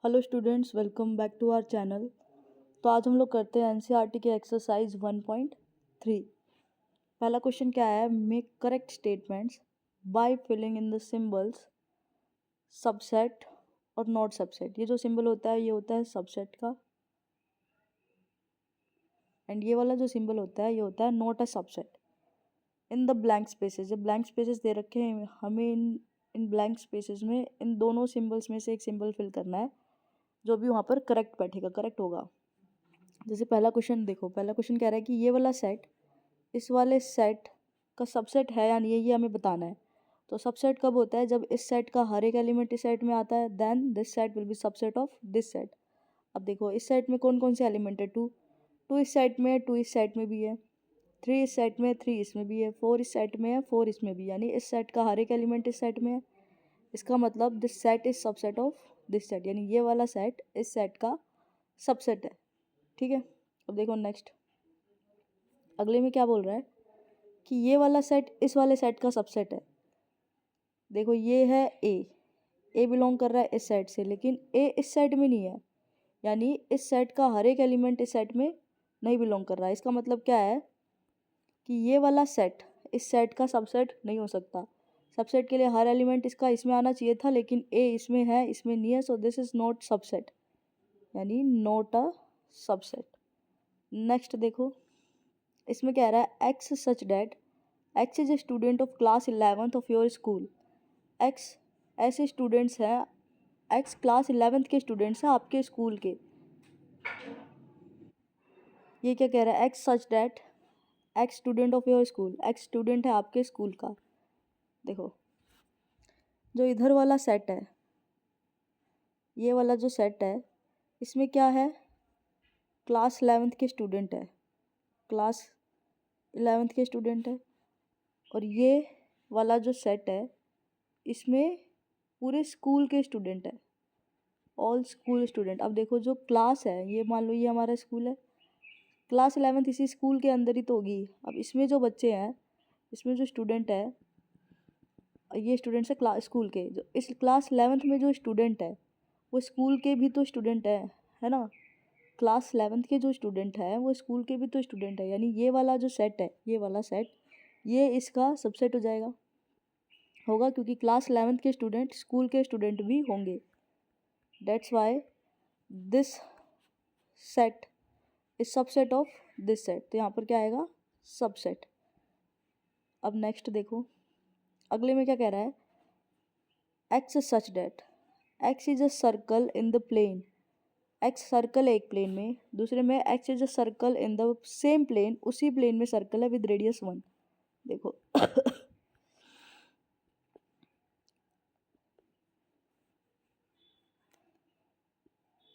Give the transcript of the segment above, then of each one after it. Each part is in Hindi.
Hello students, welcome back to our channel. तो आज हम लोग करते हैं एनसीईआरटी के एक्सरसाइज 1.3। पहला क्वेश्चन क्या है, make correct statements by filling in the symbols subset और नॉट सबसेट। ये जो सिंबल होता है ये होता है सबसेट का, एंड ये वाला जो सिंबल होता है ये होता है not a subset. In the blank spaces, जब ब्लैंक स्पेसेस दे रखे हैं हमें इन इन ब्लैंक स्पेसेस में इन दोनों सिंबल्स में से एक सिंबल फिल करना है जो भी वहाँ पर करेक्ट बैठेगा, करेक्ट होगा। जैसे पहला क्वेश्चन देखो, पहला क्वेश्चन कह रहा है कि ये वाला सेट इस वाले सेट का सबसेट है या नहीं है, ये हमें बताना है। तो सबसेट कब होता है, जब इस सेट का हर एक एलिमेंट इस सेट में आता है, then this set will be subset of this set. अब देखो इस सेट में कौन कौन से एलिमेंट है, टू टू इस सेट में है, टू इस सेट में भी है, थ्री इस सेट में, थ्री इसमें भी है, फोर इस सेट में है, फोर इसमें भी, यानी इस सेट का हर एक एलिमेंट इस सेट में है। इसका मतलब this set is subset of this set, यानी ये वाला सेट इस सेट का सबसेट है। ठीक है, अब देखो नेक्स्ट, अगले में क्या बोल रहा है कि ये वाला सेट इस वाले सेट का सबसेट है। देखो ये है ए बिलोंग कर रहा है इस सेट से, लेकिन ए इस सेट में नहीं है, यानी इस सेट का हर एक एलिमेंट इस सेट में नहीं बिलोंग कर रहा है। इसका मतलब क्या है कि ये वाला सेट इस सेट का सबसेट नहीं हो सकता। सबसेट के लिए हर एलिमेंट इसका इसमें आना चाहिए था, लेकिन ए इसमें है, इसमें नहीं है, so this is not subset, यानी नॉट अ सबसेट। नेक्स्ट देखो, इसमें कह रहा है X such that x is a student of class 11th of your school. X ऐसे स्टूडेंट्स हैं, एक्स क्लास 11th के स्टूडेंट्स हैं आपके स्कूल के। ये क्या कह रहा है, X such that x student of your school, x student है आपके स्कूल का। देखो जो इधर वाला सेट है, ये वाला जो सेट है, इसमें क्या है, क्लास 11th के स्टूडेंट है, क्लास 11th के स्टूडेंट है। और ये वाला जो सेट है इसमें पूरे स्कूल के स्टूडेंट है, ऑल स्कूल स्टूडेंट। अब देखो जो क्लास है, ये मान लो ये हमारा स्कूल है, क्लास 11th इसी स्कूल के अंदर ही तो होगी। अब इसमें जो बच्चे हैं, इसमें जो स्टूडेंट है, ये स्टूडेंट्स है क्लास स्कूल के, जो इस क्लास 11th में जो स्टूडेंट है वो स्कूल के भी तो स्टूडेंट है ना। क्लास 11th के जो स्टूडेंट है वो स्कूल के भी तो स्टूडेंट है, यानी ये वाला जो सेट है, ये वाला सेट ये इसका सबसेट हो जाएगा, होगा, क्योंकि क्लास 11th के स्टूडेंट स्कूल के स्टूडेंट भी होंगे। That's why this set is subset of this set, तो यहाँ पर क्या आएगा, सबसेट। अब नेक्स्ट देखो, अगले में क्या कह रहा है, X such that X is a circle in the plane. X circle है एक प्लेन में, दूसरे में X is a circle in the same plane, उसी प्लेन में सर्कल है विद रेडियस 1। देखो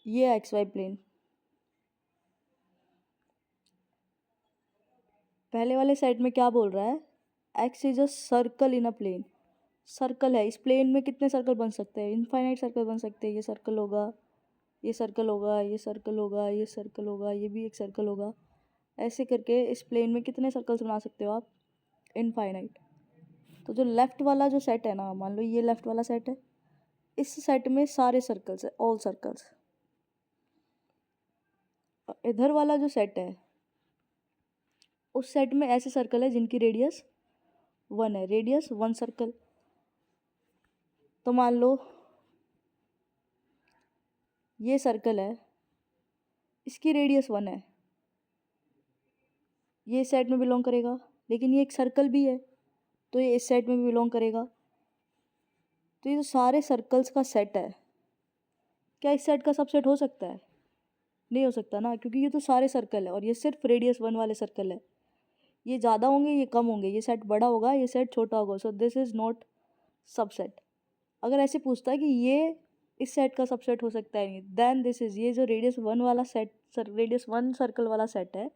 ये एक्स वाई प्लेन, पहले वाले साइड में क्या बोल रहा है, X is a circle in a plane. Circle है, इस प्लेन में कितने सर्कल बन सकते हैं, इनफाइनाइट सर्कल बन सकते हैं। ये सर्कल होगा, ये सर्कल होगा, ये सर्कल होगा, ये सर्कल होगा, ये भी एक सर्कल होगा। ऐसे करके इस प्लेन में कितने सर्कल्स बना सकते हो आप, इनफाइनाइट। तो जो लेफ्ट वाला जो सेट है ना, मान लो ये लेफ्ट वाला सेट है, इस सेट में सारे सर्कल्स है, ऑल सर्कल्स। इधर वाला जो सेट है उस सेट में ऐसे सर्कल है जिनकी रेडियस 1 है, रेडियस 1 सर्कल। तो मान लो ये सर्कल है, इसकी रेडियस 1 है, ये इस सेट में बिलोंग करेगा, लेकिन ये एक सर्कल भी है तो ये इस सेट में भी बिलोंग करेगा। तो ये जो सारे सर्कल्स का सेट है, क्या इस सेट का सबसेट हो सकता है, नहीं हो सकता ना, क्योंकि ये तो सारे सर्कल है और ये सिर्फ रेडियस 1 वाले सर्कल है। ये ज़्यादा होंगे, ये कम होंगे, ये सेट बड़ा होगा, ये सेट छोटा होगा, so this is not subset. अगर ऐसे पूछता है कि ये इस सेट का सबसेट हो सकता है नहीं, देन दिस इज, ये जो रेडियस 1 वाला सेट, रेडियस 1 सर्कल वाला सेट है,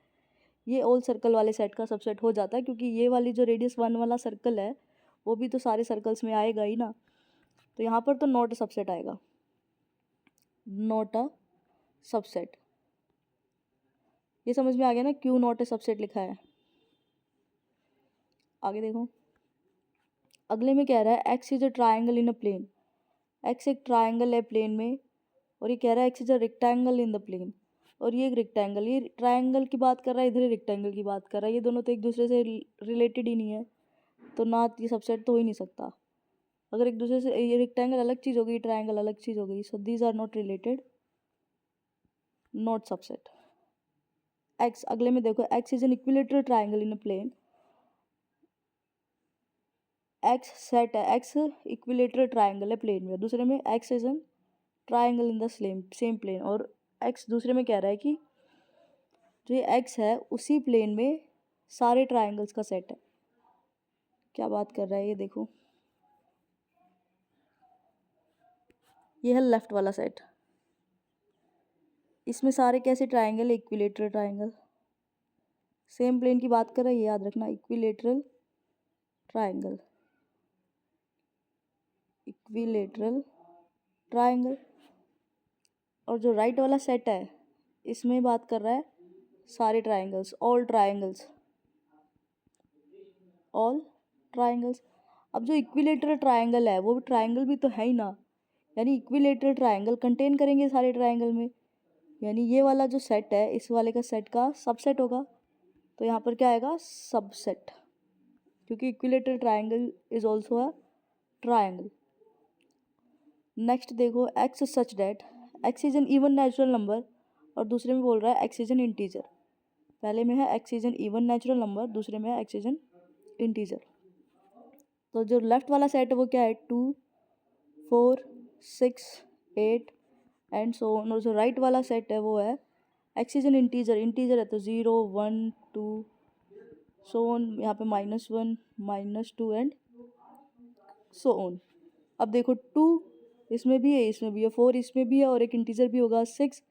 ये ऑल सर्कल वाले सेट का सबसेट हो जाता है, क्योंकि ये वाली जो रेडियस 1 वाला सर्कल है वो भी तो सारे सर्कल्स में आएगा ही ना। तो यहाँ पर तो नॉट अ सबसेट आएगा, नॉट अ सबसेट। ये समझ में आ गया ना क्यों नॉट अ सबसेट लिखा है। आगे देखो, अगले में कह रहा है X is a triangle in a plane. X एक ट्राइंगल है प्लेन में, और ये कह रहा है X is a rectangle in the plane, और ये एक रेक्टेंगल, ये ट्रायंगल की बात कर रहा है, इधर ही रेक्टेंगल की बात कर रहा है, ये दोनों तो एक दूसरे से रिलेटेड ही नहीं है, तो ना ये सबसेट तो हो ही नहीं सकता। अगर एक दूसरे से, ये रेक्टेंगल अलग चीज़ हो गई, ट्रायंगल अलग चीज़ हो गई, so these are not related, not subset. X, अगले में देखो, X is an equilateral triangle in a plane, X set है, एक्स इक्विलेटरल ट्रायंगल है प्लेन में, दूसरे में X is an triangle in the same plane, और एक्स दूसरे में कह रहा है कि जो ये एक्स है उसी प्लेन में सारे ट्रायंगल्स का सेट है। क्या बात कर रहा है ये देखो, ये है लेफ्ट वाला सेट, इसमें सारे कैसे triangle, equilateral triangle, same plane की बात कर रहा है, ये याद रखना, इक्विलेटरल ट्रायंगल, इक्विलेटरल ट्रायंगल। और जो राइट वाला सेट है इसमें बात कर रहा है सारे triangles, all triangles, all triangles. अब जो इक्विलेटरल ट्रायंगल है वो भी ट्रायंगल भी तो है ही ना, यानी इक्विलेटरल ट्रायंगल कंटेन करेंगे सारे ट्रायंगल में, यानी ये वाला जो सेट है इस वाले का सेट का सबसेट होगा, तो यहाँ पर क्या आएगा, सबसेट, क्योंकि equilateral triangle is also a triangle. Next देखो, X such that X is an even natural number, और दूसरे में बोल रहा है एक्स इज एन इंटीजर। पहले में है X is an even natural number, दूसरे में है एक्स इज एन इंटीजर। तो जो लेफ्ट वाला सेट है वो क्या है, 2 4 6 8 एंड सो ऑन, और जो राइट वाला सेट है वो है X is N integer, integer है तो 0 1 2 सो ऑन, यहाँ पे -1 -2 एंड सो ऑन। अब देखो 2 इसमें भी है, इसमें भी है, 4 इसमें भी है, और एक इंटीजर भी होगा 6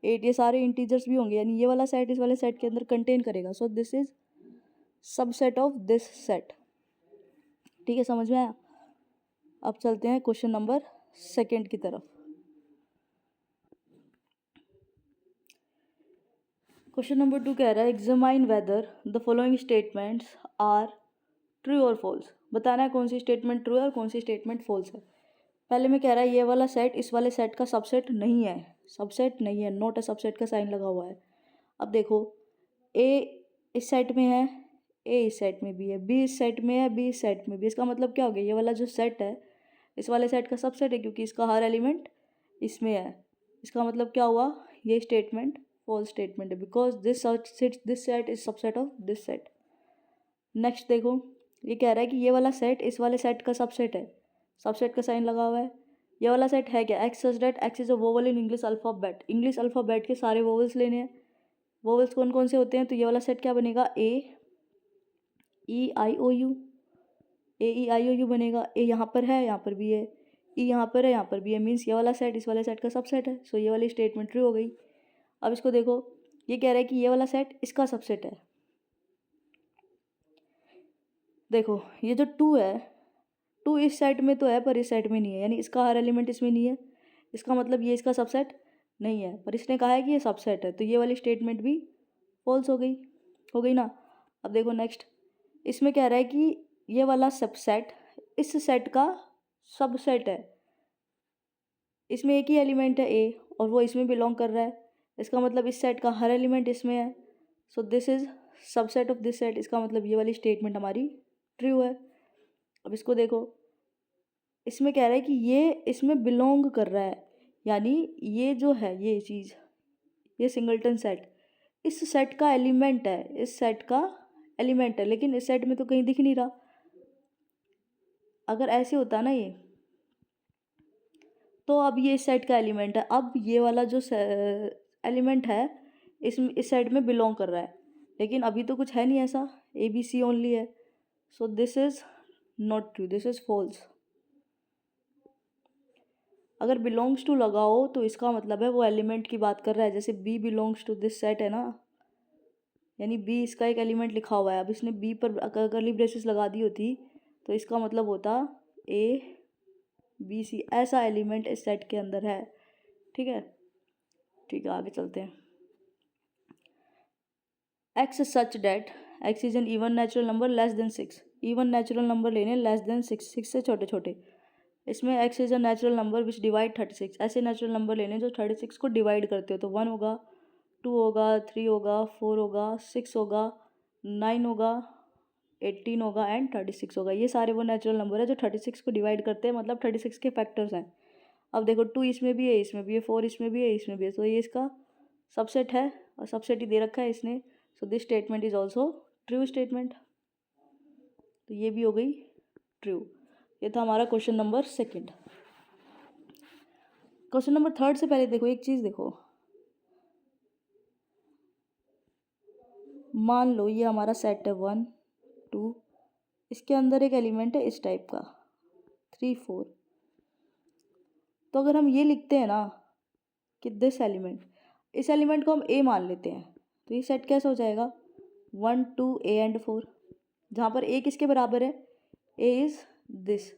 8, ये सारे इंटीजर्स भी होंगे, यानी ये वाला सेट इस वाले सेट के अंदर कंटेन करेगा, सो this is subset of this set. ठीक है, समझ में आया। अब चलते हैं क्वेश्चन नंबर 2 की तरफ। क्वेश्चन नंबर 2 कह रहा है examine whether the following statements are true और फॉल्स। बताना है कौन सी स्टेटमेंट ट्रू है और कौन सी स्टेटमेंट फॉल्स है। पहले में कह रहा है ये वाला सेट इस वाले सेट का सबसेट नहीं है, सबसेट नहीं है, नॉट अ सबसेट का साइन लगा हुआ है। अब देखो, ए इस सेट में है, ए इस सेट में भी है, बी इस सेट में है, बी इस सेट में भी, इसका मतलब क्या हो गया, ये वाला जो सेट है इस वाले सेट का सबसेट है, क्योंकि इसका हर एलिमेंट इसमें है। इसका मतलब क्या हुआ, ये स्टेटमेंट फॉल्स स्टेटमेंट है, because this set is subset of this set. Next देखो, ये कह रहा है कि ये वाला सेट इस वाले सेट का सबसेट है, सबसेट का साइन लगा हुआ है। ये वाला सेट है क्या, x such that x is a vowel in English alphabet, English alphabet के सारे वोवल्स लेने हैं। वोवल्स कौन कौन से होते हैं, तो ये वाला सेट क्या बनेगा, ए ई आई ओ you, A E I O you बनेगा। ए यहाँ पर है, यहाँ पर भी है, ई यहाँ पर है, यहाँ पर भी है, मीन्स ये वाला सेट इस वाले सेट का सबसेट है, सो ये वाली स्टेटमेंट ट्रू हो गई। अब इसको देखो, ये कह रहा है कि ये वाला सेट इसका सबसेट है। देखो ये जो 2 है, 2 इस सेट में तो है पर इस सेट में नहीं है, यानी इसका हर एलिमेंट इसमें नहीं है, इसका मतलब ये इसका सबसेट नहीं है, पर इसने कहा है कि ये सबसेट है, तो ये वाली स्टेटमेंट भी फॉल्स हो गई ना। अब देखो नेक्स्ट, इसमें कह रहा है कि ये वाला सबसेट इस सेट का सबसेट है, इसमें एक ही एलिमेंट है ए और वो इसमें बिलोंग कर रहा है, इसका मतलब इस सेट का हर एलिमेंट इसमें है, so this is subset of this set, इसका मतलब ये वाली स्टेटमेंट हमारी ट्रू है। अब इसको देखो, इसमें कह रहा है कि ये इसमें बिलोंग कर रहा है, यानी ये जो है ये चीज़, ये सिंगलटन सेट इस सेट का एलिमेंट है, इस सेट का एलिमेंट है, लेकिन इस सेट में तो कहीं दिख नहीं रहा। अगर ऐसे होता ना ये, तो अब ये इस सेट का एलिमेंट है, अब ये वाला जो एलिमेंट है इस सेट में बिलोंग कर रहा है, लेकिन अभी तो कुछ है नहीं ऐसा, ए बी सी ओनली है, so this is not true, this is false. अगर बिलोंग्स टू लगाओ तो इसका मतलब है वो एलिमेंट की बात कर रहा है, जैसे B belongs to this set है ना, यानी बी इसका एक एलिमेंट लिखा हुआ है, अब इसने बी पर अगर कर्ली ब्रेसेस लगा दी होती तो इसका मतलब होता ए बी सी, ऐसा एलिमेंट इस सेट के अंदर है। ठीक है, ठीक है, आगे चलते हैं। X such that X is an even natural number less than 6, even natural number लेने लेस देन 6, 6 से छोटे छोटे। इसमें x is a natural number which divide 36। ऐसे नेचुरल नंबर लेने जो 36 को डिवाइड करते हो, तो 1 होगा, 2 होगा, 3 होगा, 4 होगा, 6 होगा, 9 होगा, 18 होगा एंड 36 होगा। ये सारे वो नेचुरल नंबर है जो 36 को डिवाइड करते हैं, मतलब 36 के फैक्टर्स हैं। अब देखो 2 इसमें भी है, इसमें भी है, 4 इसमें भी है, इसमें भी है, तो ये इसका सबसेट है और सबसेट ही दे रखा है इसने। सो this statement is also true statement. तो ये भी हो गई ट्रू। ये था हमारा question number second. Question number third से पहले देखो एक चीज़ देखो, मान लो ये हमारा सेट है 1 2, इसके अंदर एक एलिमेंट है इस टाइप का 3 4। तो अगर हम ये लिखते हैं ना कि दिस एलिमेंट, इस एलिमेंट को हम ए मान लेते हैं, तो ये सेट कैसे हो जाएगा 1 2 ए एंड 4, जहाँ पर ए किसके बराबर है, ए इज़ दिस।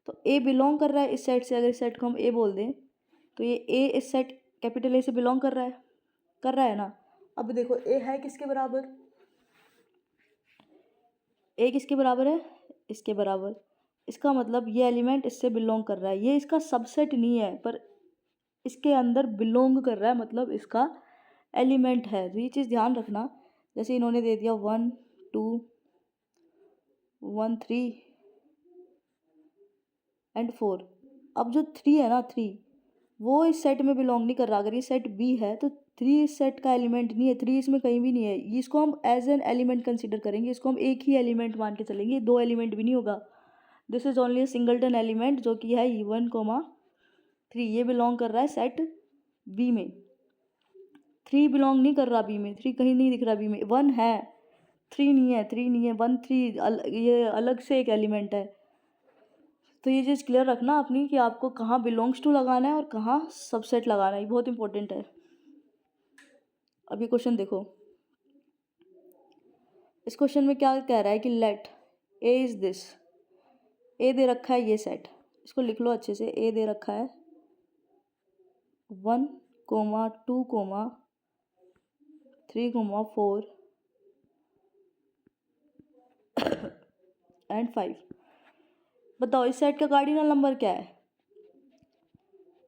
तो ए बिलोंग कर रहा है इस सेट से। अगर इस सेट को हम ए बोल दें तो ये ए इस सेट कैपिटल ए से बिलोंग कर रहा है ना। अब देखो ए है किसके बराबर, ए किसके बराबर है, इसके बराबर। इसका मतलब ये एलिमेंट इससे बिलोंग कर रहा है। ये इसका सबसेट नहीं है पर इसके अंदर बिलोंग कर रहा है, मतलब इसका एलिमेंट है। तो ये चीज़ ध्यान रखना। जैसे इन्होंने दे दिया 1 2 1 3 एंड 4। अब जो 3 है ना, 3 वो इस सेट में बिलोंग नहीं कर रहा। अगर ये सेट बी है तो 3 इस सेट का एलिमेंट नहीं है, 3 इसमें कहीं भी नहीं है। इसको हम एज एन एलिमेंट कंसिडर करेंगे, इसको हम एक ही एलिमेंट मान के चलेंगे, दो एलिमेंट भी नहीं होगा। This is only a singleton element जो कि है 1 3। ये बिलोंग कर रहा है सेट बी में। 3 बिलोंग नहीं कर रहा बी में, 3 कहीं नहीं दिख रहा बी में। 1 है, 3 नहीं है, 3 नहीं है, 1 3 ये अलग से एक एलिमेंट है। तो ये चीज़ क्लियर रखना अपनी कि आपको कहाँ बिलोंग्स टू लगाना है और कहाँ सबसेट लगाना है, ये बहुत इंपॉर्टेंट है। अब ये क्वेश्चन देखो, इस क्वेश्चन में क्या कह रहा है कि लेट ए इज़ दिस। ए दे रखा है ये सेट, इसको लिख लो अच्छे से। ए दे रखा है 1 2 3 4 एंड 5। बताओ इस सेट का कार्डिनल नंबर क्या है।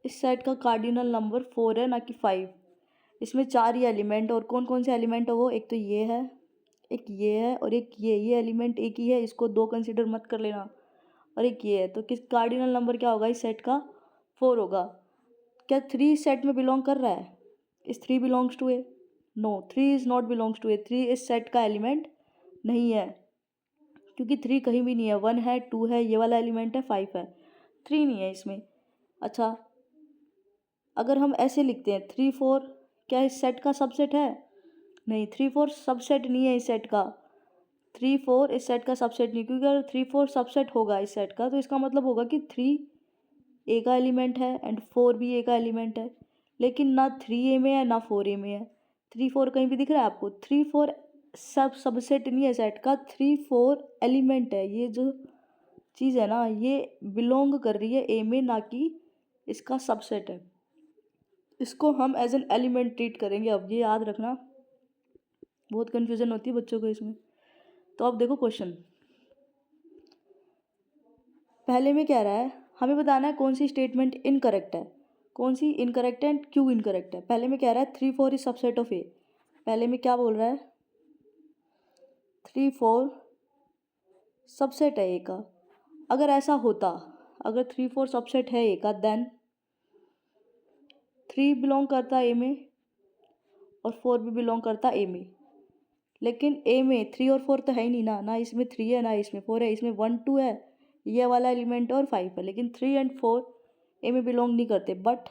इस सेट का कार्डिनल नंबर 4 है, ना कि 5। इसमें 4 ही एलिमेंट, और कौन कौन से एलिमेंट है वो, एक तो ये है, एक ये है और एक ये एलिमेंट एक ही है, इसको 2 कंसिडर मत कर लेना। और एक ये है, तो किस कार्डिनल नंबर क्या होगा इस सेट का, 4 होगा। क्या 3 इस सेट में बिलोंग कर रहा है, इस 3 belongs to A, no 3 is not belongs to A. 3 इस सेट का एलिमेंट नहीं है, क्योंकि 3 कहीं भी नहीं है। 1 है, 2 है, ये वाला एलिमेंट है, 5 है, 3 नहीं है इसमें। अच्छा, अगर हम ऐसे लिखते हैं 3 4, क्या इस सेट का सबसेट है, नहीं, 3 4 सबसेट नहीं है इस सेट का। 3 4 इस सेट का सबसेट नहीं, क्योंकि अगर 3 4 सबसेट होगा इस सेट का तो इसका मतलब होगा कि 3 ए का एलिमेंट है एंड 4 भी ए का एलिमेंट है। लेकिन ना 3 ए में है ना 4 ए में है। 3 4 कहीं भी दिख रहा है आपको, 3 4 सबसेट नहीं है सेट का, 3 4 एलिमेंट है। ये जो चीज़ है ना, ये बिलोंग कर रही है ए में, ना कि इसका सबसेट है। इसको हम एज एन एलिमेंट ट्रीट करेंगे। अब ये याद रखना, बहुत कन्फ्यूज़न होती है बच्चों को इसमें। तो अब देखो क्वेश्चन, पहले में कह रहा है हमें बताना है कौन सी स्टेटमेंट इनकरेक्ट है, कौन सी इनकरेक्ट है एंड क्यों इनकरेक्ट है। पहले में कह रहा है 3 4 इज सबसेट ऑफ ए। पहले में क्या बोल रहा है, 3 4 सबसेट है ए का। अगर ऐसा होता, अगर 3 4 सबसेट है ए का, देन 3 बिलोंग करता ए में और 4 भी बिलोंग करता ए में। लेकिन ए में 3 और 4 तो है ही नहीं ना, ना इसमें 3 है ना इसमें 4 है। इसमें 1 2 है, ये वाला एलिमेंट और 5 है। लेकिन 3 एंड 4 ए में बिलोंग नहीं करते, but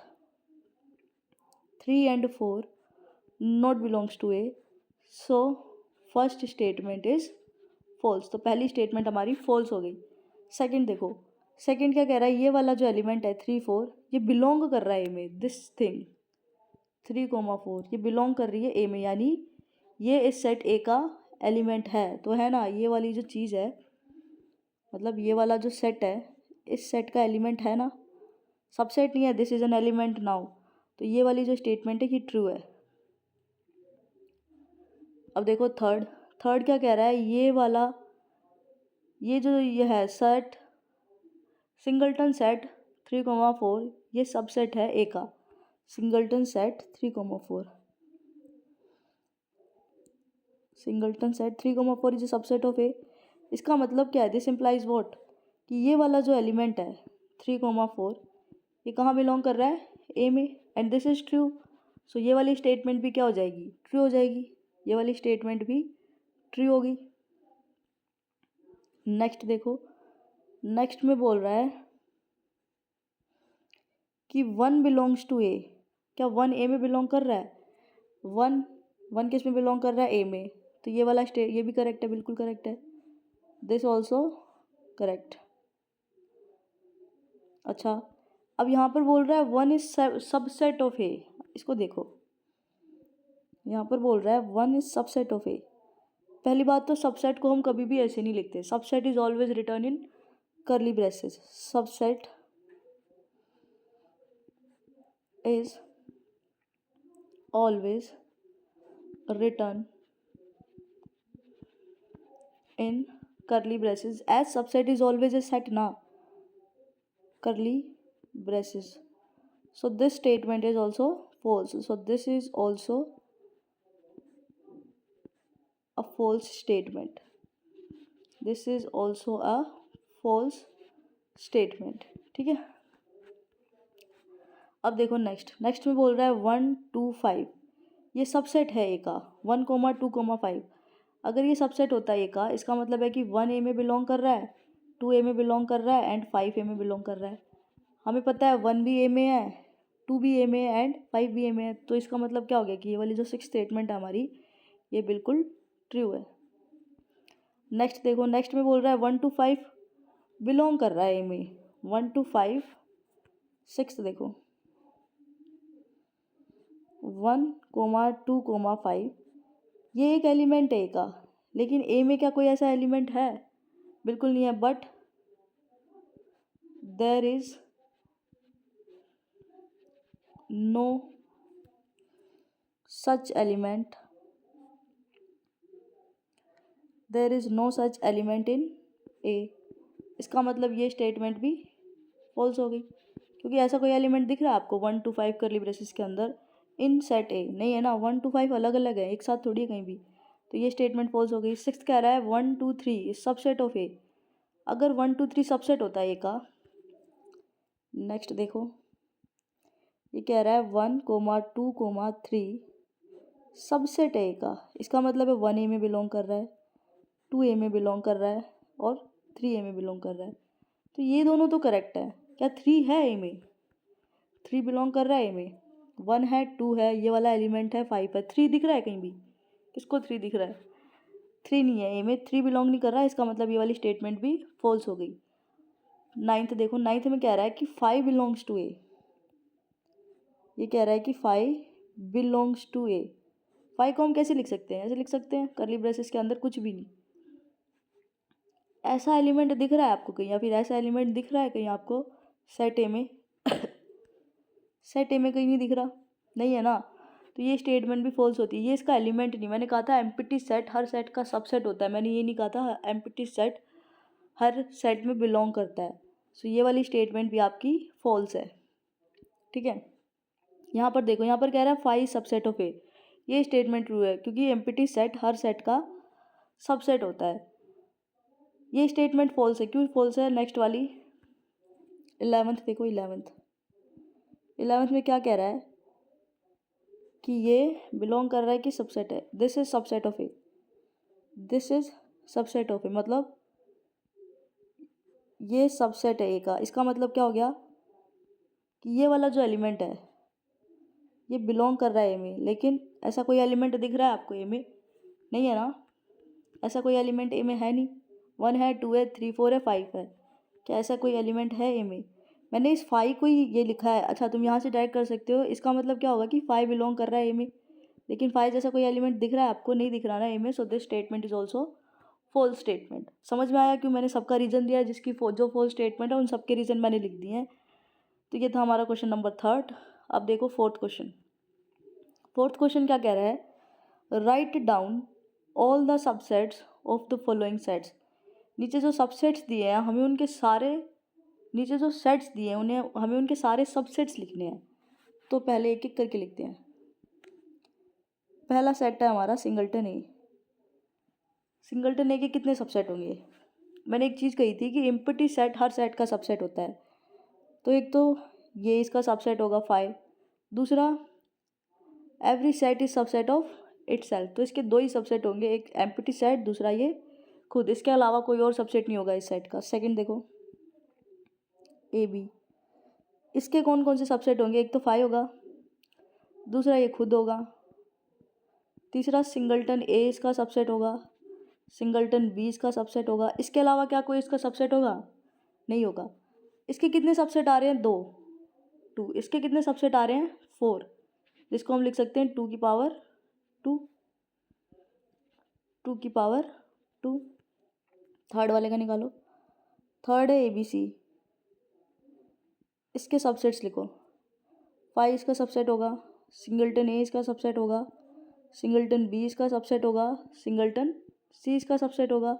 3 and 4 not belongs to A. So first statement is false. तो पहली स्टेटमेंट हमारी फॉल्स हो गई। सेकंड देखो, सेकंड क्या कह रहा है, ये वाला जो एलिमेंट है 3 4 ये बिलोंग कर रहा है ए में। दिस थिंग 3 4 ये बिलोंग कर रही है ए में, यानी ये इस सेट ए का एलिमेंट है। तो है ना, ये वाली जो चीज़ है, मतलब ये वाला जो सेट है इस सेट का एलिमेंट है ना, सबसेट नहीं है, this is an element now. तो ये वाली जो स्टेटमेंट है कि ट्रू है। अब देखो थर्ड, थर्ड क्या कह रहा है, ये वाला, ये जो ये है सेट सिंगलटन सेट 3,4 ये सबसेट है ए का। Singleton set 3,4 singleton set 3,4 is a subset of A. इसका मतलब क्या है? दिस इम्प्लाइज व्हाट, कि ये वाला जो एलिमेंट है 3,4 ये कहाँ बिलोंग कर रहा है? ए में, एंड दिस इज ट्रू। सो ये वाली स्टेटमेंट भी क्या हो जाएगी? ट्रू हो जाएगी। ये वाली स्टेटमेंट भी ट्रू होगी। नेक्स्ट देखो, नेक्स्ट में बोल रहा है कि 1 बिलोंग्स टू ए। क्या 1 ए में बिलोंग कर रहा है? 1 किस में बिलोंग कर रहा है? ए में। तो ये वाला ये भी करेक्ट है, बिल्कुल करेक्ट है। This also correct. अच्छा, अब यहाँ पर बोल रहा है 1 इज सबसेट ऑफ ए। इसको देखो, यहाँ पर बोल रहा है 1 इज सबसेट ऑफ ए। पहली बात तो सबसेट को हम कभी भी ऐसे नहीं लिखते। Subset is always return in curly braces. Subset is always return in curly braces, as subset is always a set na, curly braces. So this statement is also false. So this is also a false statement. This is also a false statement. ठीक है। अब देखो नेक्स्ट में बोल रहा है 1 2 5 ये सबसेट है ए का। 1, 2, 5 अगर ये सबसेट होता है ए का, इसका मतलब है कि 1 ए में बिलोंग कर रहा है, 2 ए में बिलोंग कर रहा है एंड 5 ए में बिलोंग कर रहा है। हमें पता है 1 भी ए में है, 2 भी ए में है एंड 5 भी ए में है। तो इसका मतलब क्या हो गया कि ये वाली जो 6 स्टेटमेंट है हमारी, ये बिल्कुल ट्रू है। नेक्स्ट देखो, नेक्स्ट में बोल रहा है 1 to 5 बिलोंग कर रहा है ए में। 1 to 5 6 देखो, 1, 2, 5 ये एक एलिमेंट है ए का, लेकिन ए में क्या कोई ऐसा एलिमेंट है? बिल्कुल नहीं है। But there is no such element, there is no such element in A. इसका मतलब ये स्टेटमेंट भी फॉल्स हो गई, क्योंकि ऐसा कोई एलिमेंट दिख रहा है आपको 1 to 5 कर्ली ब्रेसेस के अंदर इन सेट ए? नहीं है ना। 1 to 5 अलग अलग है, एक साथ थोड़ी है कहीं भी। तो ये स्टेटमेंट फॉल्स हो गई। 6 कह रहा है 1 2 3 सबसेट ऑफ ए। अगर 1 2 3 सबसेट होता है ए का, नेक्स्ट देखो, ये कह रहा है 1, 2, 3 सबसेट है ए का। इसका मतलब है 1 ए में बिलोंग कर रहा है, 2 ए में बिलोंग कर रहा है और 3 ए में बिलोंग कर रहा है। तो ये दोनों तो करेक्ट है। क्या 3 है ए में? 3 बिलोंग कर रहा है ए में। 1 है, 2 है, ये वाला एलिमेंट है, 5 है। 3 दिख रहा है कहीं भी? किसको 3 दिख रहा है? 3 नहीं है ए में, 3 बिलोंग नहीं कर रहा है। इसका मतलब ये वाली स्टेटमेंट भी फॉल्स हो गई। 9th देखो, 9th में कह रहा है कि 5 बिलोंग्स टू ए। ये कह रहा है कि 5 बिलोंग्स टू ए। 5 को हम कैसे लिख सकते हैं? ऐसे लिख सकते हैं, कर्ली ब्रेसेस के अंदर कुछ भी नहीं। ऐसा एलिमेंट दिख रहा है आपको कहीं, या फिर ऐसा एलिमेंट दिख रहा है कहीं आपको सेट ए में? सेट ए में कहीं नहीं दिख रहा, नहीं है ना। तो ये स्टेटमेंट भी फॉल्स होती है। ये इसका एलिमेंट नहीं। मैंने कहा था एम्प्टी सेट हर सेट का सबसेट होता है, मैंने ये नहीं कहा था एम्प्टी सेट हर सेट में बिलोंग करता है। सो ये वाली स्टेटमेंट भी आपकी फॉल्स है। ठीक है। यहाँ पर देखो, यहाँ पर कह रहा है 5 सबसेट ऑफ ए। ये स्टेटमेंट ट्रू है, क्योंकि एम्प्टी सेट हर सेट का सबसेट होता है। ये स्टेटमेंट फॉल्स है। क्यों फॉल्स है? नेक्स्ट वाली 11th देखो, 11th में क्या कह रहा है कि ये बिलोंग कर रहा है कि सबसेट है। This is subset of A, this is subset of A, मतलब ये सबसेट है ए का। इसका मतलब क्या हो गया कि ये वाला जो एलिमेंट है ये बिलोंग कर रहा है ए में, लेकिन ऐसा कोई एलिमेंट दिख रहा है आपको ए में? नहीं है ना। ऐसा कोई एलिमेंट ए में है नहीं। 1 है, 2 है, 3 4 है, 5 है। क्या ऐसा कोई एलिमेंट है ए में? मैंने इस 5 को ही ये लिखा है। अच्छा, तुम यहाँ से डायरेक्ट कर सकते हो। इसका मतलब क्या होगा कि 5 बिलोंग कर रहा है ए में, लेकिन 5 जैसा कोई एलिमेंट दिख रहा है आपको? नहीं दिख रहा ना ए में। So this statement is also false statement. समझ में आया क्यों मैंने सबका रीजन दिया है? जिसकी जो फॉल्स स्टेटमेंट है उन सबके रीजन मैंने लिख दिए हैं। तो ये था हमारा क्वेश्चन नंबर 3। अब देखो 4th क्वेश्चन। 4th क्वेश्चन क्या कह रहा है? Write down all the subsets of the following sets. नीचे जो सबसेट्स दिए हैं हमें उनके सारे नीचे जो सेट्स दिए हैं उन्हें हमें उनके सारे सबसेट्स लिखने हैं। तो पहले एक एक करके लिखते हैं। पहला सेट है हमारा सिंगल्टन ए। सिंगल्टन ए के कितने सबसेट होंगे? मैंने एक चीज़ कही थी कि एम्प्टी सेट हर सेट का सबसेट होता है। तो एक तो ये इसका सबसेट होगा 5। दूसरा every set is subset of itself. तो इसके दो ही सबसेट होंगे, एक एम्प्टी सेट, दूसरा ये खुद। इसके अलावा कोई और सबसेट नहीं होगा इस सेट का। सेकंड देखो ए बी, इसके कौन कौन से सबसेट होंगे? एक तो 5 होगा, दूसरा ये खुद होगा, तीसरा सिंगल्टन ए इसका सबसेट होगा, सिंगल्टन बी इसका सबसेट होगा। इसके अलावा क्या कोई इसका सबसेट होगा? नहीं होगा। इसके कितने सबसेट आ रहे हैं? 2, 2। इसके कितने सबसेट आ रहे हैं? 4, जिसको हम लिख सकते हैं 2 की पावर 2, 2 की पावर 2। थर्ड वाले का निकालो। थर्ड है ABC, इसके सबसेट्स लिखो। 5 इसका सबसेट होगा, सिंगल्टन ए इसका सबसेट होगा, सिंगल्टन बी इसका सबसेट होगा, सिंगल्टन सी इसका सबसेट होगा,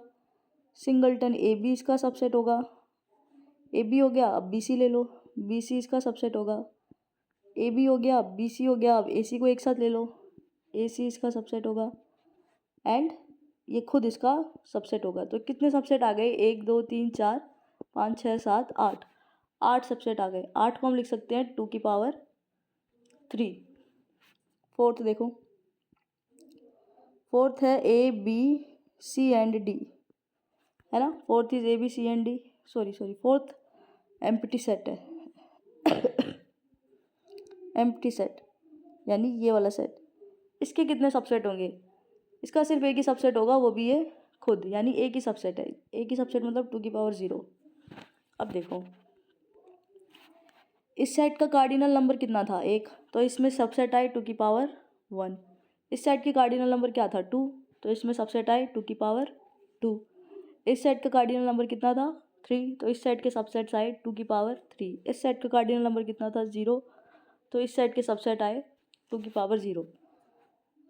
सिंगल्टन ए बी इसका सबसेट होगा। ए बी हो गया, अब BC ले लो, BC इसका सबसेट होगा। ए बी हो गया, BC हो गया, अब AC को एक साथ ले लो, AC इसका सबसेट होगा। एंड ये खुद इसका सबसेट होगा। तो कितने सबसेट आ गए? 1 2 3 4 5 6 7 8, 8 सबसेट आ गए। 8 को हम लिख सकते हैं 2 की पावर 3। फोर्थ देखो, फोर्थ है ABC एंड D, है ना। Fourth is ABC and D, sorry fourth empty set है एम्प्टी सेट यानी ये वाला सेट। इसके कितने सबसेट होंगे? इसका सिर्फ एक ही सबसेट होगा, वो भी ये खुद, यानी एक ही सबसेट है। एक ही सबसेट मतलब 2 की पावर 0। अब देखो इस सेट का कार्डिनल नंबर कितना था? 1, तो इसमें सबसेट आए 2 की पावर 1। इस सेट की कार्डिनल नंबर क्या था? 2, तो इसमें सबसेट आए 2 की पावर 2। इस सेट का कार्डिनल नंबर कितना था? 3, तो इस सेट के सबसेट्स आए 2 की पावर 3। इस सेट का कार्डिनल नंबर कितना था? 0, तो इस सेट के सबसेट आए 2 की पावर 0।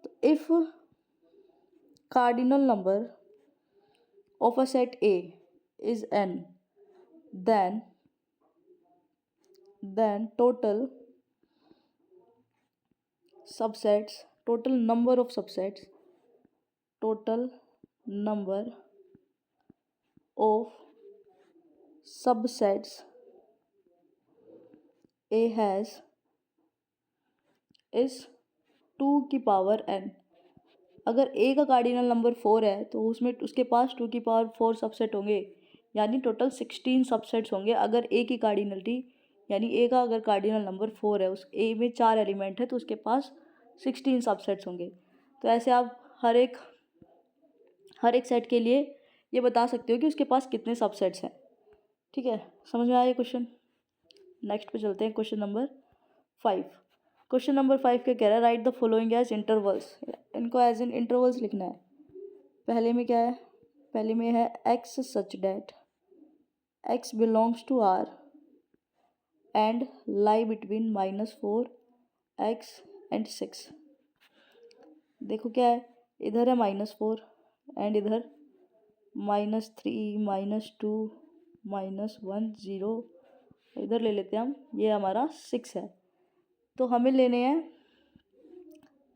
तो if cardinal number of a set A is n, then total subsets, total number of subsets, total number of subsets A has is 2 की पावर n। अगर A का कार्डिनल नंबर 4 है तो उसमें उसके पास 2 की पावर 4 सबसेट होंगे, यानी टोटल 16 सबसेट्स होंगे। अगर A की कार्डिनलिटी यानी A का अगर कार्डिनल नंबर 4 है, उस A में 4 एलिमेंट है तो उसके पास 16 सबसेट्स होंगे। तो ऐसे आप हर एक सेट के लिए ये बता सकते हो कि उसके पास कितने सबसेट्स हैं। ठीक है, समझ में आया क्वेश्चन? नेक्स्ट पे चलते हैं, क्वेश्चन नंबर 5। क्वेश्चन नंबर 5 क्या कह रहा है? Write the following as intervals. इनको एज इन इंटरवल्स लिखना है। पहले में क्या है? पहले में है x such that x belongs to R and lie between -4 x and 6। देखो क्या है, इधर है -4 एंड इधर -3 -2 -1 0, इधर ले लेते हैं हम, ये हमारा 6 है। तो हमें लेने हैं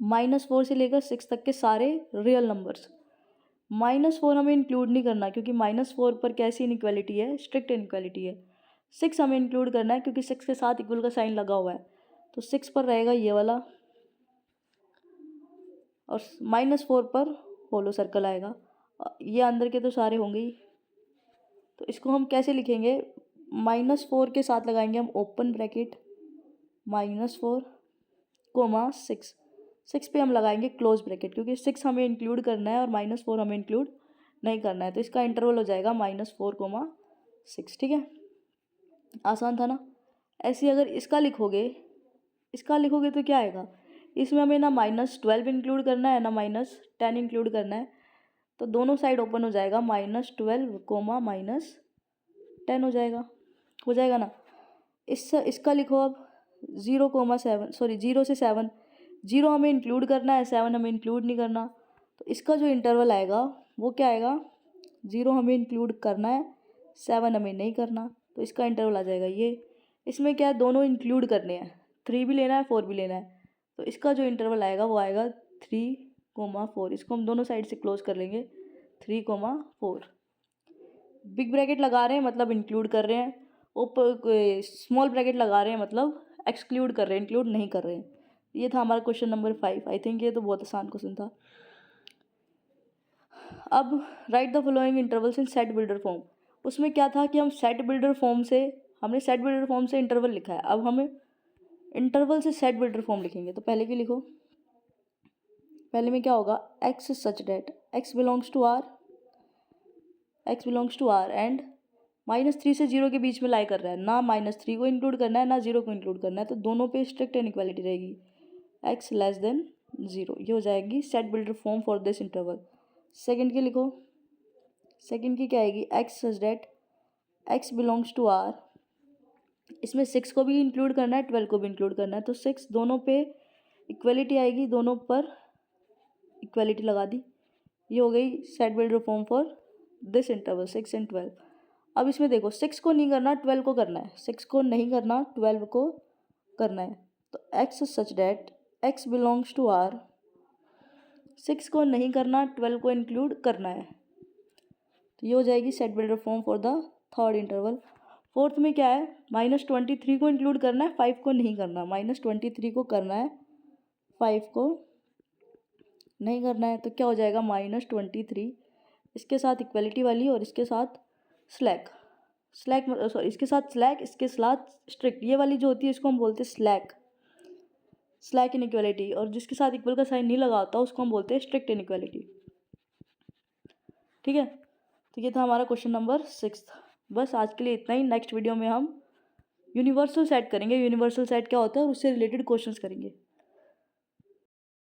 -4 से लेकर 6 तक के सारे रियल नंबर्स। -4 हमें इंक्लूड नहीं करना क्योंकि -4 पर कैसी इनइक्वालिटी है? स्ट्रिक्ट इनइक्वालिटी है। 6 हमें इंक्लूड करना है क्योंकि 6 के साथ इक्वल का साइन लगा हुआ है, तो 6 पर रहेगा ये वाला और -4 पर होलो सर्कल आएगा। ये अंदर के तो सारे होंगे ही, तो इसको हम कैसे लिखेंगे? -4 के साथ लगाएंगे हम ओपन ब्रैकेट -4 कोमा 6, 6 पे हम लगाएंगे क्लोज ब्रैकेट क्योंकि 6 हमें इंक्लूड करना है और -4 हमें इंक्लूड नहीं करना है। तो इसका इंटरवल हो जाएगा -4 कोमा 6। ठीक है, आसान था ना। ऐसे अगर इसका लिखोगे तो क्या आएगा? इसमें हमें ना -12 इंक्लूड करना है ना -10 इंक्लूड करना है, तो दोनों साइड ओपन हो जाएगा, -12 कोमा -10 हो जाएगा ना। इसका लिखो अब 0 से 7, 0 हमें इंक्लूड करना है, 7 हमें इंक्लूड नहीं करना। तो इसका जो इंटरवल आएगा वो क्या आएगा? 0 हमें इंक्लूड करना है, 7 हमें नहीं करना। तो इसका इंटरवल आ जाएगा ये। इसमें क्या है, दोनों इंक्लूड करने हैं, 3 भी लेना है 4 भी लेना है। तो इसका जो इंटरवल आएगा वो आएगा 3,4। इसको हम दोनों साइड से क्लोज कर लेंगे, 3,4। बिग ब्रैकेट लगा रहे हैं मतलब इंक्लूड कर रहे हैं, ऊपर स्मॉल ब्रैकेट लगा रहे हैं मतलब एक्सक्लूड कर रहे हैं, इंक्लूड नहीं कर रहे हैं। ये था हमारा क्वेश्चन नंबर 5। आई थिंक ये तो बहुत आसान क्वेश्चन था। अब right the following intervals in set builder form. उसमें क्या था कि हमने सेट बिल्डर फॉर्म से इंटरवल लिखा है। अब हमें इंटरवल से सेट बिल्डर फॉर्म लिखेंगे। तो पहले की लिखो, पहले में क्या होगा, X such that X belongs to R and -3 से 0 के बीच में लाई कर रहा है, ना -3 को इंक्लूड करना है ना 0 को इंक्लूड करना है। तो दोनों पे स्ट्रिक्ट इनइक्वालिटी रहेगी, एक्स लेस देन 0। ये हो जाएगी set builder form for this interval. Second की लिखो, सेकंड की क्या आएगी, X such that X belongs to R. इसमें 6 को भी इंक्लूड करना है, 12 को भी इंक्लूड करना है। तो 6 दोनों पे इक्वलिटी आएगी, दोनों पर इक्वलिटी लगा दी। ये हो गई set builder form for this interval 6 and 12। अब इसमें देखो 6 को नहीं करना 12 को करना है, 6 को नहीं करना 12 को करना है। तो X such that X belongs to R, 6 को नहीं करना 12 को इंक्लूड करना है। तो ये हो जाएगी set builder form for the third interval. Fourth में क्या है, -23 को इंक्लूड करना है, 5 को नहीं करना। -23 को करना है, 5 को नहीं करना है। तो क्या हो जाएगा, -23 इसके साथ इक्वलिटी वाली और इसके साथ स्लैक सॉरी इसके साथ स्लैक, इसके साथ स्ट्रिक्ट। ये वाली जो होती है इसको हम बोलते हैं स्लैक इनइक्वालिटी, और जिसके साथ इक्वल का साइन नहीं लगा होता उसको हम बोलते हैं स्ट्रिक्ट इनइक्वालिटी। ठीक है, तो ये था हमारा क्वेश्चन नंबर 6। बस आज के लिए इतना ही। नेक्स्ट वीडियो में हम यूनिवर्सल सेट करेंगे, यूनिवर्सल सेट क्या होता है और उससे रिलेटेड क्वेश्चंस करेंगे।